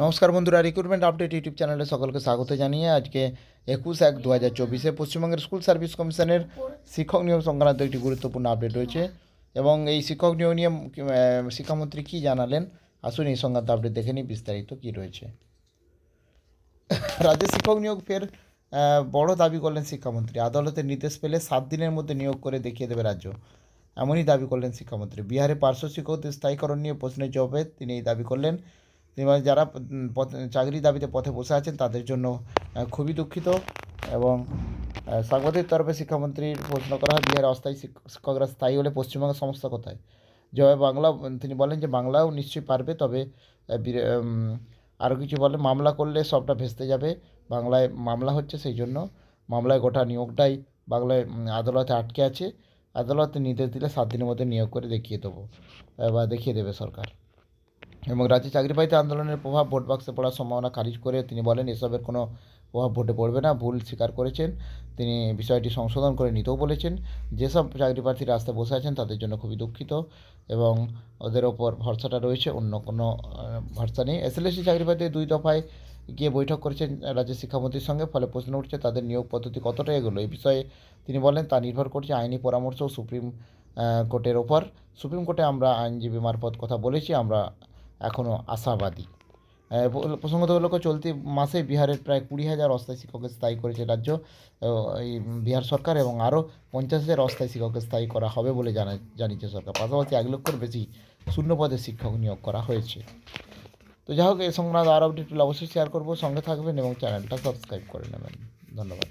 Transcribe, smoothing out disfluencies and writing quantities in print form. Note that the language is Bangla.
নমস্কার বন্ধুরা, রিক্রুটমেন্ট আপডেট ইউটিউব চ্যানেলে সকলকে স্বাগত জানিয়ে আজকে 21/1/2024 পশ্চিমবঙ্গের স্কুল সার্ভিস কমিশনের শিক্ষক নিয়োগ সংক্রান্ত একটি গুরুত্বপূর্ণ আপডেট রয়েছে এবং এই শিক্ষক নিয়োগ নিয়ে শিক্ষামন্ত্রী কী জানালেন, আসুন এই সংক্রান্ত আপডেট দেখে নিই বিস্তারিত কী রয়েছে। রাজ্যে শিক্ষক নিয়োগ ফের বড় দাবি করলেন শিক্ষামন্ত্রী। আদালতের নির্দেশ পেলে 7 দিনের মধ্যে নিয়োগ করে দেখিয়ে দেবে রাজ্য, এমনই দাবি করলেন শিক্ষামন্ত্রী। বিহারে পার্শ্ব শিক্ষকদের স্থায়ীকরণ নিয়ে প্রশ্নের জবাবে তিনি এই দাবি করলেন। তিনি বলেন, যারা চাকরির দাবিতে পথে বসে আছেন তাদের জন্য খুবই দুঃখিত। এবং সাংবাদিক তরফে শিক্ষামন্ত্রীর প্রশ্ন করা হয়, বিহারে অস্থায়ী শিক্ষকরা স্থায়ী হলে পশ্চিমবঙ্গের সমস্যা কোথায়? জবাবে বাংলা তিনি বলেন যে বাংলাও নিশ্চয়ই পারবে, তবে আরও কিছু বলেন, মামলা করলে সবটা ভেস্তে যাবে। বাংলায় মামলা হচ্ছে, সেই জন্য মামলায় গোটা নিয়োগটাই বাংলায় আদালতে আটকে আছে। আদালতে নির্দেশ দিলে 7 দিনের মধ্যে নিয়োগ করে দেখিয়ে দেবো বা দেখিয়ে দেবে সরকার। এবং রাজ্যে চাকরি পাইতে আন্দোলনের প্রভাব ভোট বাক্সে পড়ার সম্ভাবনা খারিজ করে তিনি বলেন, এসবের কোনো প্রভাব ভোটে পড়বে না। ভুল স্বীকার করেছেন তিনি, বিষয়টি সংশোধন করে নিতেও বলেছেন। যেসব চাকরি প্রার্থীরা রাস্তায় বসে আছেন তাদের জন্য খুবই দুঃখিত এবং ওদের ওপর ভরসাটা রয়েছে, অন্য কোনো ভরসা নেই। এসএলএসসি চাকরি প্রার্থী 2 দফায় গিয়ে বৈঠক করেছেন রাজ্যের শিক্ষামন্ত্রীর সঙ্গে, ফলে প্রশ্ন উঠছে তাদের নিয়োগ পদ্ধতি কতটা এগোলো। এই বিষয়ে তিনি বলেন, তা নির্ভর করছে আইনি পরামর্শ ও সুপ্রিম কোর্টের ওপর। সুপ্রিম কোর্টে আমরা আইনজীবী মারফত কথা বলেছি, আমরা এখনও আশাবাদী। প্রসঙ্গত হল, চলতি মাসে বিহারের প্রায় 20,000 অস্থায়ী শিক্ষককে স্থায়ী করেছে রাজ্য, এই বিহার সরকার, এবং আরও 50,000 অস্থায়ী শিক্ষককে স্থায়ী করা হবে বলে জানিয়েছে সরকার। পাশাপাশি 1 লক্ষের বেশি শূন্য পদে শিক্ষক নিয়োগ করা হয়েছে। তো যাই হোক, এই সংক্রান্ত আরও আপডেট অবশ্যই শেয়ার করবো, সঙ্গে থাকবেন এবং চ্যানেলটা সাবস্ক্রাইব করে নেবেন। ধন্যবাদ।